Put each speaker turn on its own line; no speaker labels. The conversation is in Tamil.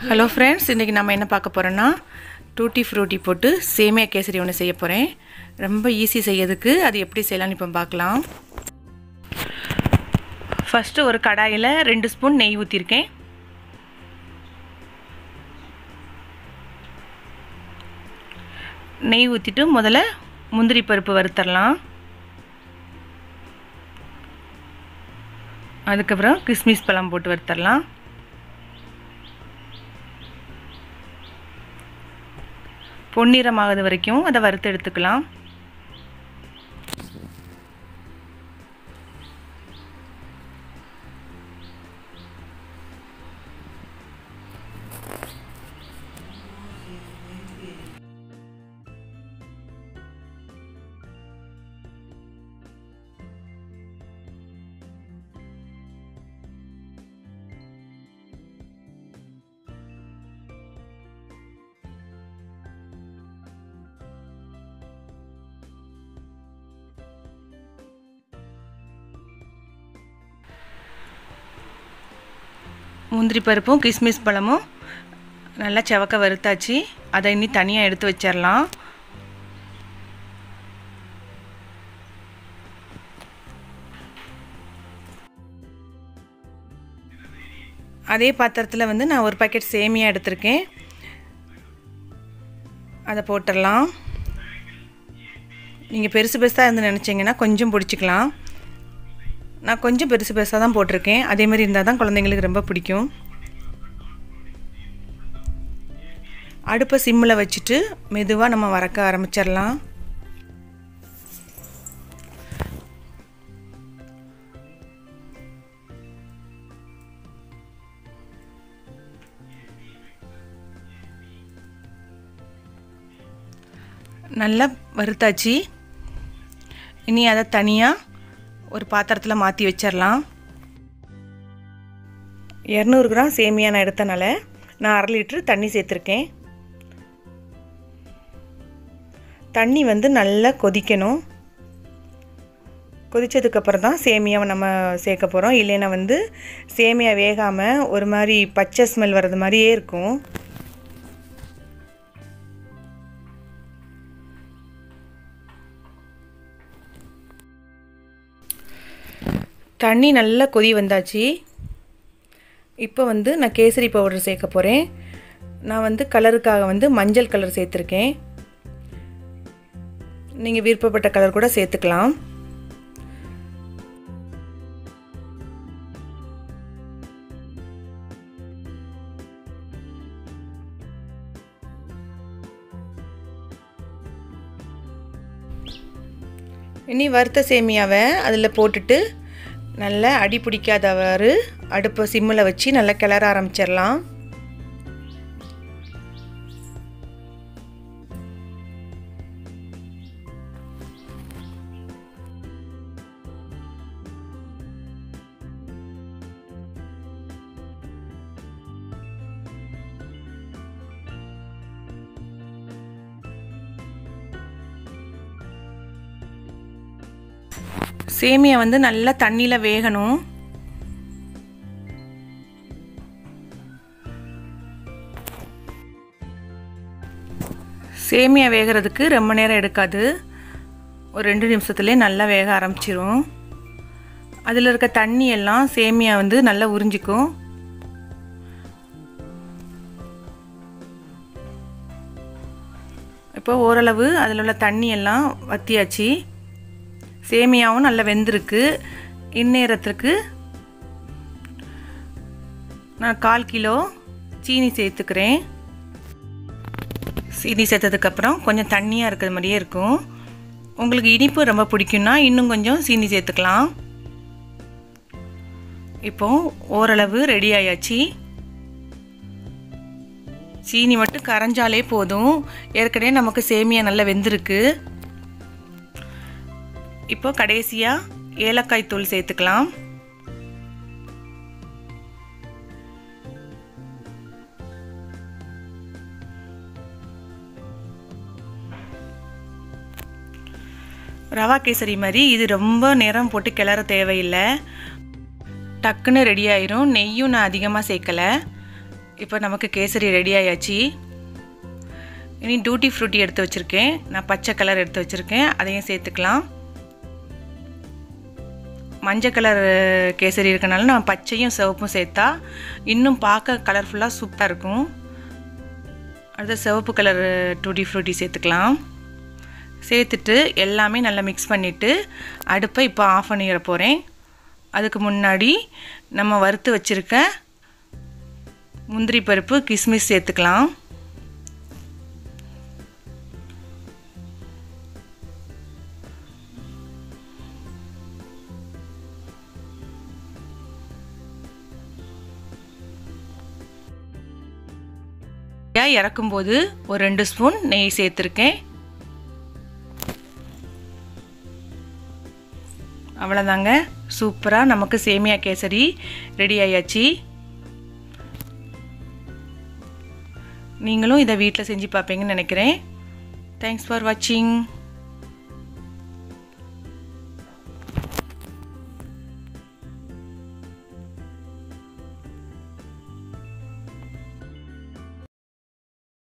ஹலோ ஃப்ரெண்ட்ஸ், இன்றைக்கி நம்ம என்ன பார்க்க போகிறோன்னா டூட்டி ஃப்ரூட்டி போட்டு சேமியா கேசரி ஒன்று செய்ய போகிறேன். ரொம்ப ஈஸி செய்யறதுக்கு. அது எப்படி செய்யலாம்னு இப்போ பார்க்கலாம். ஃபஸ்ட்டு ஒரு கடாயில் 2 ஸ்பூன் நெய் ஊற்றிருக்கேன். நெய் ஊற்றிட்டு முதல்ல முந்திரி பருப்பு வறுத்தரலாம். அதுக்கப்புறம் கிஸ்மிஸ் பழம் போட்டு வறுத்தரலாம். பொன்னிறமாகுது வரைக்கும் அதை வறுத்து எடுத்துக்கலாம். முந்திரி பருப்பும் கிஸ்மிஸ் பழமும் நல்லா செவக்க வறுத்தாச்சு. அதை இனி தனியாக எடுத்து வச்சிடலாம். அதே பாத்திரத்தில் நான் ஒரு பாக்கெட் சேமியா எடுத்திருக்கேன். அதை போட்டுடலாம். நீங்கள் பெருசு பெருசாக இருந்து நினச்சிங்கன்னா கொஞ்சம் பிடிச்சிக்கலாம். நான் கொஞ்சம் பெருசு பெருசாக தான் போட்டிருக்கேன். அதே மாதிரி இருந்தால் தான் குழந்தைங்களுக்கு ரொம்ப பிடிக்கும். அடுப்பை சிம்மில் வச்சுட்டு மெதுவாக நம்ம வறுக்க ஆரம்பிச்சிடலாம். நல்லா வறுத்தாச்சு. இனி அதை தனியாக ஒரு பாத்திரத்தில் மாற்றி வச்சிடலாம். 200 கிராம் சேமியா நான் எடுத்தனால நான் 1/2 லிட்டர் தண்ணி சேர்த்துருக்கேன். தண்ணி நல்லா கொதிக்கணும். கொதித்ததுக்கப்புறம் தான் சேமியாவை நம்ம சேர்க்க போகிறோம். இல்லைன்னா சேமியா வேகாமல் ஒரு மாதிரி பச்சை ஸ்மெல் வர்றது மாதிரியே இருக்கும். தண்ணி நல்லா கொதி வந்தாச்சு. இப்போ நான் கேசரி பவுடர் சேர்க்க போகிறேன். நான் கலருக்காக மஞ்சள் கலர் சேர்த்துருக்கேன். நீங்கள் விருப்பப்பட்ட கலர் கூட சேர்த்துக்கலாம். இனி வறுத்த சேமியாவை அதில் போட்டுட்டு நல்லா அடி பிடிக்காதவாறு அடுப்பை சிம்மில் வச்சு நல்லா கிளற ஆரம்பிச்சிடலாம். சேமியா நல்லா தண்ணியில் வேகணும். சேமியா வேகிறதுக்கு ரொம்ப நேரம் எடுக்காது. ஒரு 2 நிமிஷத்துலேயே நல்லா வேக ஆரம்பிச்சிரும். அதில் இருக்க தண்ணி எல்லாம் சேமியா நல்லா உறிஞ்சிக்கும். இப்போ ஓரளவு அதில் உள்ள தண்ணி எல்லாம் வற்றியாச்சு. சேமியாவும் நல்லா வெந்திருக்கு. இந்நேரத்துக்கு நான் 1/4 கிலோ சீனி சேர்த்துக்கிறேன். சீனி சேர்த்ததுக்கப்புறம் கொஞ்சம் தண்ணியாக இருக்கிற மாதிரியே இருக்கும். உங்களுக்கு இனிப்பு ரொம்ப பிடிக்கும்னா இன்னும் கொஞ்சம் சீனி சேர்த்துக்கலாம். இப்போது ஓரளவு ரெடி ஆயாச்சு. சீனி மட்டும் கரைஞ்சாலே போதும். ஏற்கனவே நமக்கு சேமியா நல்லா வெந்திருக்கு. இப்போ கடைசியாக ஏலக்காய் தூள் சேர்த்துக்கலாம். ரவா கேசரி மாதிரி இது ரொம்ப நேரம் போட்டு கிளற தேவையில்லை. டக்குன்னு ரெடி ஆயிரும். நெய்யும் நான் அதிகமாக சேர்க்கலை. இப்போ நமக்கு கேசரி ரெடி ஆயாச்சு. இனி டூட்டி ஃப்ரூட்டி எடுத்து வச்சுருக்கேன். நான் பச்சை கலர் எடுத்து வச்சுருக்கேன், அதையும் சேர்த்துக்கலாம். மஞ்சள் கலர் கேசரி இருக்கனால நான் பச்சையும் சிவப்பும் சேர்த்தா இன்னும் பார்க்க கலர்ஃபுல்லாக சூப்பராக இருக்கும். அடுத்து சிவப்பு கலர் டூட்டி ஃப்ரூட்டி சேர்த்துக்கலாம். சேர்த்துட்டு எல்லாமே நல்லா மிக்ஸ் பண்ணிவிட்டு அடுப்பை இப்போ ஆஃப் பண்ணிட போகிறேன். அதுக்கு முன்னாடி நம்ம வறுத்து வச்சுருக்க முந்திரி பருப்பு கிஸ்மிஸ் சேர்த்துக்கலாம். இறக்கும்போது ஒரு 2 ஸ்பூன் நெய் சேர்த்துருக்கேன். அவ்வளோதாங்க, சூப்பராக நமக்கு சேமியா கேசரி ரெடி ஆயாச்சு. நீங்களும் இதை வீட்டில் செஞ்சு பார்ப்பீங்கன்னு நினைக்கிறேன். தேங்க்ஸ் ஃபார் வாட்சிங்.